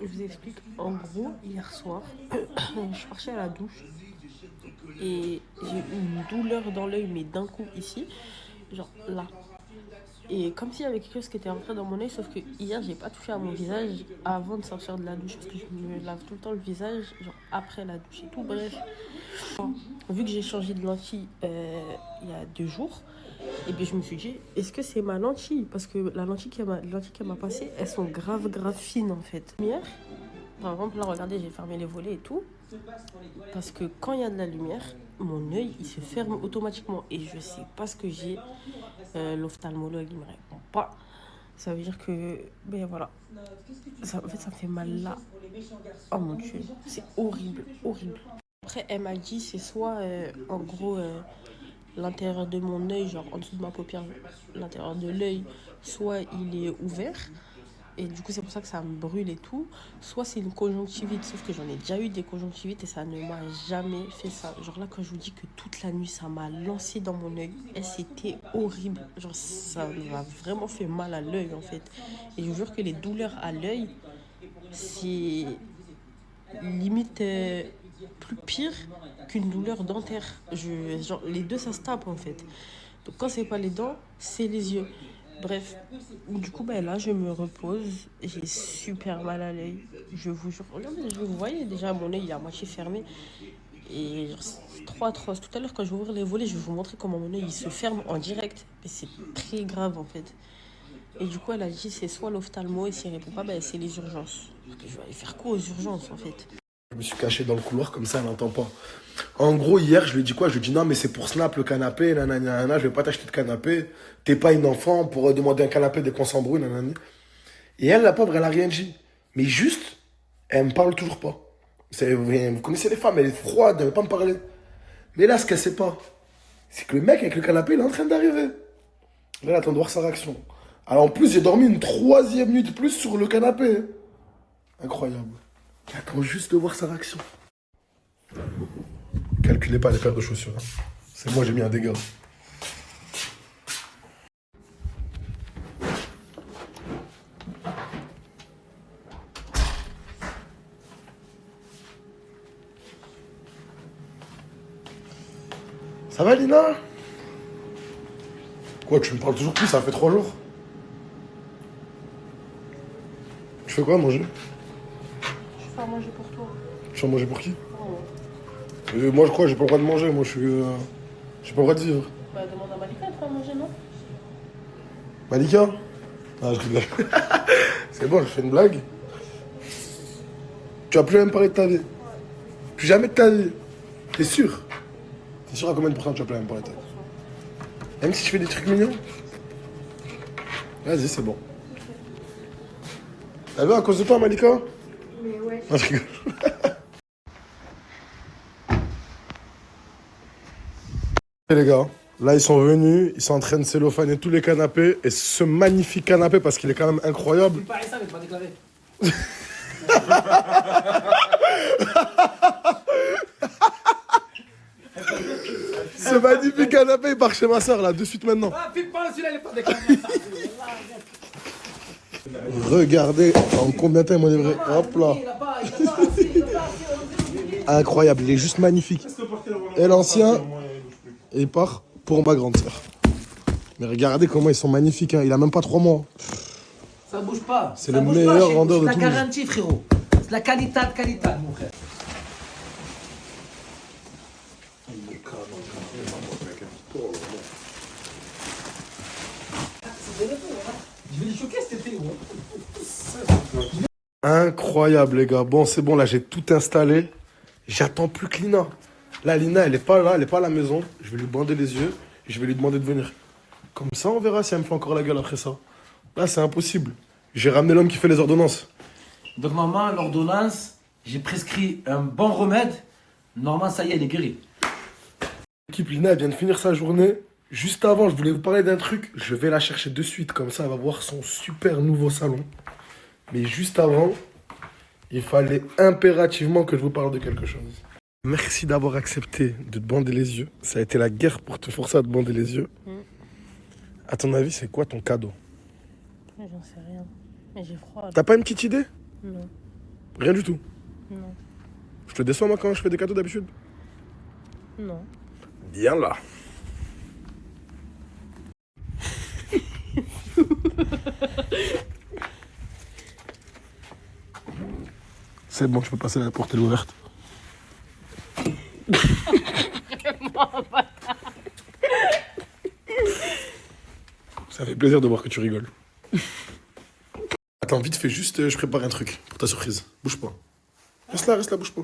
je vous explique. En gros, hier soir, je suis partie à la douche et j'ai eu une douleur dans l'œil, mais d'un coup ici, genre là. Et comme s'il y avait quelque chose qui était rentré dans mon œil, sauf que hier, j'ai pas touché à mon visage avant de sortir de la douche, parce que je me lave tout le temps le visage, genre après la douche et tout. Bref, vu que j'ai changé de lentille il y a 2 jours, et bien je me suis dit, est-ce que c'est ma lentille? Parce que lentille qu'elle m'a passée, elles sont grave fines en fait. Lumière, par exemple, là, regardez, j'ai fermé les volets et tout. Parce que quand il y a de la lumière, mon œil, il se ferme automatiquement. Et je sais pas ce que j'ai. L'ophtalmologue, il me répond pas. Ça veut dire que, ben voilà. En fait, ça me fait mal là. Oh mon Dieu, c'est horrible. Après, elle m'a dit, c'est soit, en gros, l'intérieur de mon œil, genre en dessous de ma paupière, l'intérieur de l'œil, soit il est ouvert. Et du coup, c'est pour ça que ça me brûle et tout. Soit c'est une conjonctivite, sauf que j'en ai déjà eu des conjonctivites et ça ne m'a jamais fait ça. Genre là, quand je vous dis que toute la nuit, ça m'a lancé dans mon œil, et c'était horrible. Genre, ça m'a vraiment fait mal à l'œil en fait. Et je vous jure que les douleurs à l'œil, c'est limite plus pire qu'une douleur dentaire. Genre, les deux, ça se tape en fait. Donc quand c'est pas les dents, c'est les yeux. Bref, du coup, ben là, je me repose. J'ai super mal à l'œil. Je vous jure. Regardez, vous voyez déjà, mon œil, il est à moitié fermé. Et genre, c'est trop atroce. Tout à l'heure, quand je vais ouvrir les volets, je vais vous montrer comment mon œil il se ferme en direct. Mais c'est très grave, en fait. Et du coup, elle a dit, c'est soit l'ophtalmo, et s'il répond pas, ben, c'est les urgences. Parce que je vais aller faire quoi aux urgences, en fait? Je me suis caché dans le couloir, comme ça, elle n'entend pas. En gros, hier, je lui ai dit quoi? Je lui ai dit non, mais c'est pour Snap le canapé, nanana, je vais pas t'acheter de canapé. T'es pas une enfant pour demander un canapé dès qu'on s'embrouille, nanana. Et elle, la pauvre, elle a rien dit. Mais juste, elle me parle toujours pas. Vous connaissez les femmes, elle est froide, elle veut pas me parler. Mais là, ce qu'elle sait pas, c'est que le mec avec le canapé, il est en train d'arriver. Là, elle attend de voir sa réaction. Alors en plus, j'ai dormi une 3e nuit de plus sur le canapé. Incroyable. J'attends juste de voir sa réaction. Calculez pas les paires de chaussures, hein. C'est moi, j'ai mis un dégât. Ça va, Lina? Quoi, tu me parles toujours plus, ça fait 3 jours. Tu fais quoi à manger? Je vais faire manger pour toi. Tu vas manger pour qui? Oh. Moi, je crois, j'ai pas le droit de manger. Moi, je suis. J'ai pas le droit de vivre. Bah, demande à Malika de faire manger, non? Malika? Ah, je rigole. C'est bon, je fais une blague. Tu vas plus même parler de ta vie. Plus jamais de ta vie. T'es sûr? T'es sûr à combien de pourcents tu vas plus même parler de ta vie? Même si je fais des trucs mignons? Vas-y, c'est bon. T'as vu à cause de toi, Malika? Mais ouais. Non, je rigole. Les gars, là ils sont venus, ils sont en train de cellophaner tous les canapés. Et ce magnifique canapé, parce qu'il est quand même incroyable. Pareil ça, mais pas déclaré. Ce magnifique canapé, il part chez ma soeur là, de suite maintenant. Ah, file pas, celui-là, il est pas déclaré. Regardez en combien de temps ils m'ont livré. Hop là. Incroyable, il est juste magnifique. Et l'ancien, et il part pour ma grande sœur. Mais regardez comment ils sont magnifiques, hein. Il a même pas 3 mois. Ça bouge pas. C'est Ça le bouge meilleur pas chez nous. vendeur de C'est Toulouse. la garantie, frérot. C'est la qualité, mon frère. Je vais les choquer, cet été, gros. Incroyable les gars. Bon, c'est bon, là j'ai tout installé. J'attends plus que Lina. Là, Lina, elle est pas là, elle est pas à la maison. Je vais lui bander les yeux et je vais lui demander de venir. Comme ça, on verra si elle me fait encore la gueule après ça. Là, c'est impossible. J'ai ramené l'homme qui fait les ordonnances. Donc, maman, l'ordonnance, j'ai prescrit un bon remède. Normalement, ça y est, elle est guérie. L'équipe Lina, elle vient de finir sa journée. Juste avant, je voulais vous parler d'un truc. Je vais la chercher de suite. Comme ça, elle va voir son super nouveau salon. Mais juste avant, il fallait impérativement que je vous parle de quelque chose. Merci d'avoir accepté de te bander les yeux. Ça a été la guerre pour te forcer à te bander les yeux. À ton avis, c'est quoi ton cadeau? J'en sais rien. Mais j'ai froid. T'as pas une petite idée? Non. Rien du tout. Non. Je te déçois, moi, quand je fais des cadeaux d'habitude? Non. Viens là. C'est bon, tu peux passer, la porte elle est ouverte. Ça fait plaisir de voir que tu rigoles. Attends, vite, fais juste, je prépare un truc pour ta surprise. Bouge pas. Reste là, bouge pas.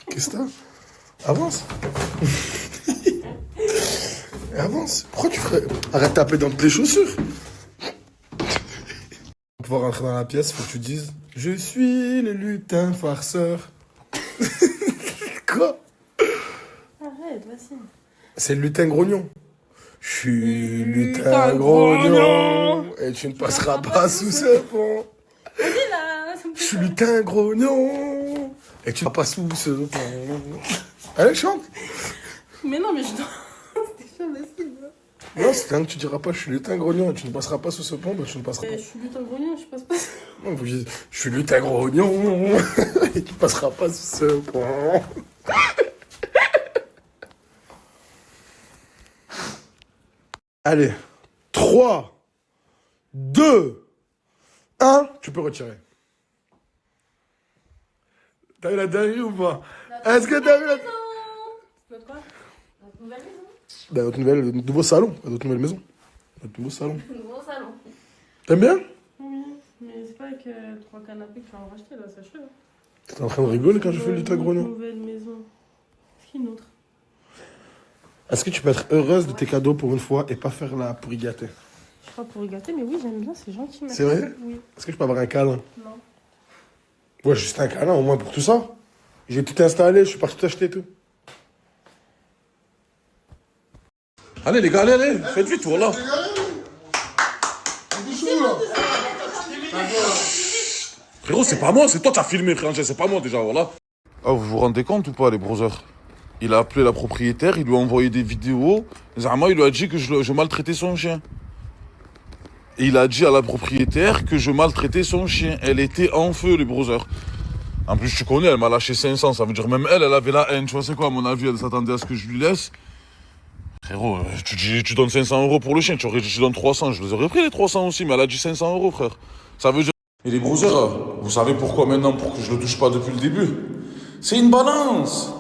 Qu'est-ce que t'as? Avance. Avance. Pourquoi tu ferais... Arrête de taper dans toutes les chaussures. Pour pouvoir rentrer dans la pièce, faut que tu dises « Je suis le lutin farceur. » Quoi? Arrête, vas-y. C'est le lutin grognon. Je suis lutin grognon et tu ne passeras pas sous ce pont. Vas-y là, ça me Je suis lutin grognon et tu ne passeras pas sous ce pont. Allez, chante. Mais non, mais je dois... Déjà, vas-y, là. Non, c'est quand tu diras pas je suis lutin grognon et tu ne passeras pas sous ce pont, bah tu ne passeras pas. Je suis lutin grognon, je passe pas... Non, vous dites je suis lutin grognon et tu ne passeras pas sous ce pont. Allez, 3, 2, 1, tu peux retirer. T'as eu la dinguerie ou pas? Est-ce que t'as vu la... Notre quoi? Notre nouvelle maison. Bah, notre nouveau salon, notre nouvelle maison. Notre nouveau salon. Nouveau salon. T'aimes bien? Oui, mais c'est pas avec 3 canapés que tu vas en racheter, là, sache-le. T'es en train de rigoler quand je fais le lutin grognon? Nouvelle maison. Qui une autre? Est-ce que tu peux être heureuse de tes cadeaux pour une fois et pas faire la pourri gâtée? Je sais pas pour y gâter, mais oui, j'aime bien, c'est gentil. C'est vrai? Oui. Est-ce que je peux avoir un câlin? Non. Ouais, juste un câlin au moins pour tout ça. J'ai tout installé, je suis parti tout acheter et tout. Allez les gars, allez, faites vite, voilà. Frérot, c'est pas moi, c'est toi qui as filmé, frère, c'est pas moi déjà, voilà. Ah, vous vous rendez compte ou pas, les brothers? Il a appelé la propriétaire, il lui a envoyé des vidéos. Zama, il lui a dit que je maltraitais son chien. Et il a dit à la propriétaire que je maltraitais son chien. Elle était en feu, les brothers. En plus, tu connais, elle m'a lâché 500. Ça veut dire même elle avait la haine. Tu vois, c'est quoi, à mon avis, elle s'attendait à ce que je lui laisse. Frérot, tu donnes 500 euros pour le chien. Tu donnes 300. Je les aurais pris, les 300 aussi. Mais elle a dit 500 euros, frère. Ça veut dire... Et les brothers, vous savez pourquoi maintenant, pour que je le touche pas depuis le début? C'est une balance.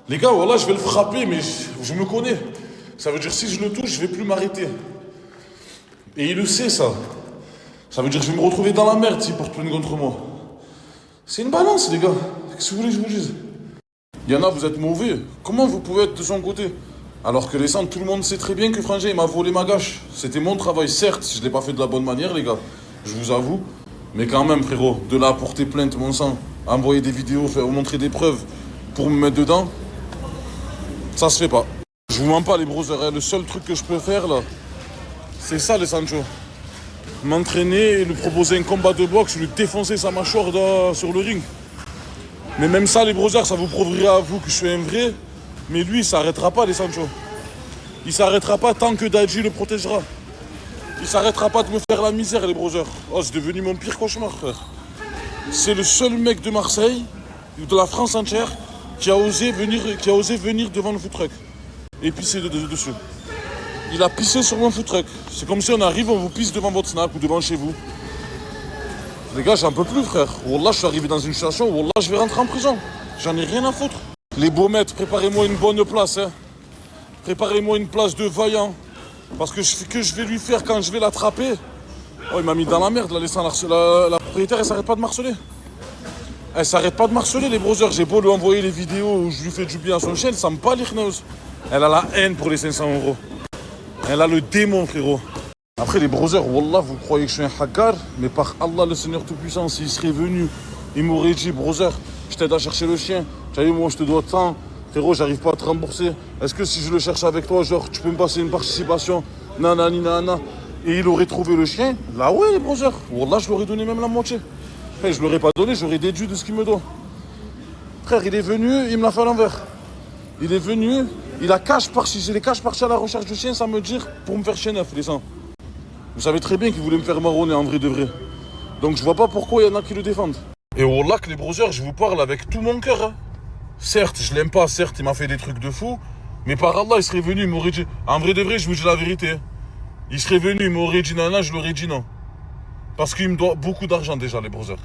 Les gars, voilà, je vais le frapper, mais je me connais. Ça veut dire si je le touche, je vais plus m'arrêter. Et il le sait, ça. Ça veut dire que je vais me retrouver dans la merde s'il porte plainte contre moi. C'est une balance, les gars. Qu'est-ce que vous voulez que je vous dise? Il y en a, vous êtes mauvais. Comment vous pouvez être de son côté? Alors que les centres, tout le monde sait très bien que Frangin, il m'a volé ma gâche. C'était mon travail, certes, je ne l'ai pas fait de la bonne manière, les gars. Je vous avoue. Mais quand même, frérot, de là à porter plainte, mon sang, à envoyer des vidéos, faire montrer des preuves pour me mettre dedans, ça se fait pas. Je vous mens pas, les brothers, hein. Le seul truc que je peux faire, là, c'est ça, les Sancho. M'entraîner et lui proposer un combat de boxe, lui défoncer sa mâchoire sur le ring. Mais même ça, les brothers, ça vous prouverait à vous que je suis un vrai. Mais lui, il s'arrêtera pas, les Sancho. Il s'arrêtera pas tant que Dadji le protégera. Il s'arrêtera pas de me faire la misère, les brothers. Oh, c'est devenu mon pire cauchemar, frère. C'est le seul mec de Marseille, de la France entière, qui a osé venir devant le food truck et pisser dessus. Il a pissé sur mon food truck. C'est comme si on arrive, on vous pisse devant votre snack ou devant chez vous. Les gars, j'en peux plus, frère. Wallah, je suis arrivé dans une situation où, wallah, je vais rentrer en prison. J'en ai rien à foutre. Les baumettes, préparez-moi une bonne place, hein. Préparez-moi une place de vaillant. Parce que ce que je vais lui faire quand je vais l'attraper... Oh, il m'a mis dans la merde, là, la propriétaire, elle s'arrête pas de marceler. Elle s'arrête pas de marceler, les brothers. J'ai beau lui envoyer les vidéos où je lui fais du bien à son chien, ça me bat les chnous. Elle a la haine pour les 500 euros. Elle a le démon, frérot. Après, les brothers, wallah, vous croyez que je suis un hagar, mais par Allah, le Seigneur Tout-Puissant, s'il serait venu, il m'aurait dit, brother, je t'aide à chercher le chien. Tu as vu, moi, je te dois tant. Frérot, j'arrive pas à te rembourser. Est-ce que si je le cherche avec toi, genre, tu peux me passer une participation? Nanani, nana. Et il aurait trouvé le chien? Là, ouais, les brothers. Wallah, je l'aurais donné même la moitié. Frère, je l'aurais pas donné, j'aurais déduit de ce qu'il me doit. Frère, il est venu, il me l'a fait à l'envers. il est venu, il a les cache parti à la recherche du chien sans me dire pour me faire chien neuf, les sangs. Vous savez très bien qu'il voulait me faire marronner en vrai de vrai. Donc je vois pas pourquoi il y en a qui le défendent. Et wallah que les brothers, je vous parle avec tout mon cœur. Hein. Certes, je l'aime pas, certes, il m'a fait des trucs de fou. Mais par Allah, il serait venu, il m'aurait dit... En vrai de vrai, je vous dis la vérité. Hein. Il serait venu, il m'aurait dit nana, je l'aurais dit non. Parce qu'il me doit beaucoup d'argent déjà, les brothers.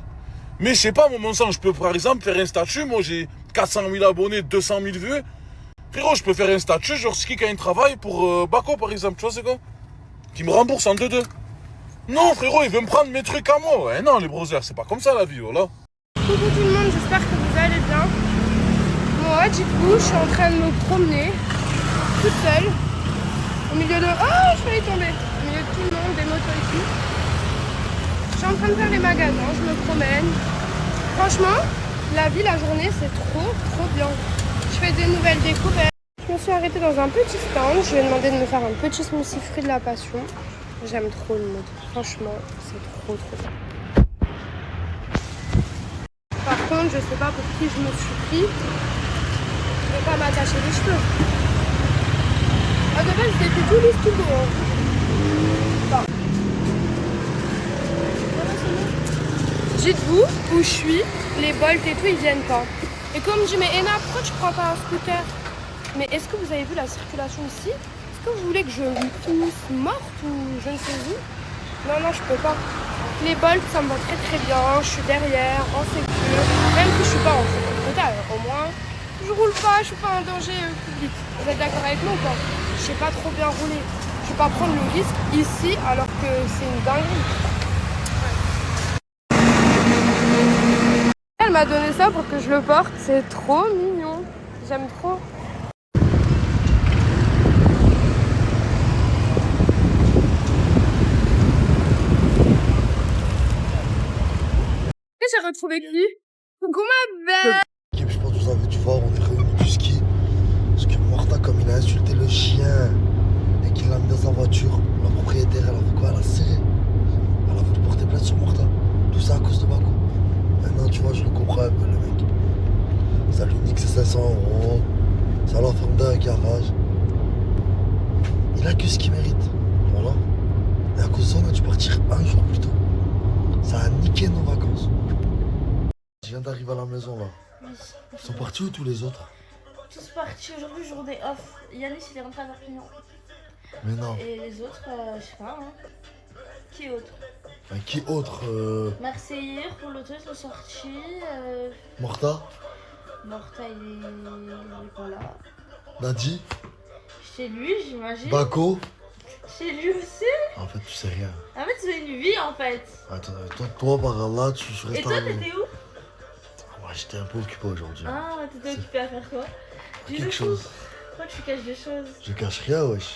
Mais je sais pas, mon sang, je peux par exemple faire un statut. Moi, j'ai 400 000 abonnés, 200 000 vues. Frérot, je peux faire un statut, genre ce qui a un travail pour Bako, par exemple. Tu vois, c'est quoi? Qui me rembourse en 2-2. Non, frérot, il veut me prendre mes trucs à moi. Ouais, non, les brothers, c'est pas comme ça la vie, voilà. Coucou tout le monde, j'espère que vous allez bien. Moi, du coup, je suis en train de me promener toute seule au milieu de... Oh, je vais y tomber. Au milieu de tout le monde, des motos ici. Je suis en train de faire les magasins, je me promène. Franchement, la vie, la journée, c'est trop bien. Je fais des nouvelles découvertes. Je me suis arrêtée dans un petit stand. Je lui ai demandé de me faire un petit smoothie fruit de la passion. J'aime trop le mode. Franchement, c'est trop bien. Par contre, je sais pas pour qui je me suis pris. Je vais pas m'attacher les cheveux. À de base, c'était tout lisse tout beau. Bon. Dites-vous où je suis, les Bolt et tout, ils viennent pas. Et comme je dis, mais Ena, pourquoi tu prends pas un scooter? Mais est-ce que vous avez vu la circulation ici? Est-ce que vous voulez que je finisse morte ou je ne sais où? Non, je peux pas. Les Bolt, ça me va très bien. Je suis derrière, en sécurité. Même si je suis pas en sécurité, au moins, je roule pas, je suis pas en danger public. Vous êtes d'accord avec moi ou pas? Je sais pas trop bien rouler. Je vais pas prendre le risque ici alors que c'est une dinguerie. Elle m'a donné ça pour que je le porte. C'est trop mignon. J'aime trop. J'ai retrouvé qui? Coucou ma belle. Je pense que vous avez dû voir, on est revenu du ski. Parce que Morta, comme il a insulté le chien et qu'il l'a mis dans sa voiture, la propriétaire, elle a fait quoi? Elle a serré. Elle a voulu porter plainte sur Morta. Tout ça à cause de Bako. Maintenant, tu vois, je le comprends un peu, le mec. Ça lui nique ses 500 €. Ça l'enferme dans un garage. Il a que ce qu'il mérite. Voilà. Et à cause de ça, on a dû partir un jour plus tôt. Ça a niqué nos vacances. Je viens d'arriver à la maison là. Oui. Ils sont partis où tous les autres? Tous partis aujourd'hui, journée off. Yanis il est rentré à Perpignan. Mais non. Et les autres, je sais pas. Hein. Qui autre? Qui autre Marseillais, pour l'autre, ils sont sortis. Morta? Morta, il est pas là. Nadi? Chez lui, j'imagine. Bako? Chez lui aussi. En fait, tu sais rien. En fait, c'est une vie en fait. Attends, toi par Allah, tu restes Et toi, t'étais où? Moi, j'étais un peu occupé aujourd'hui. Ah, t'étais occupé à faire quoi? Quelque chose. Pourquoi tu caches des choses? Je cache rien, wesh.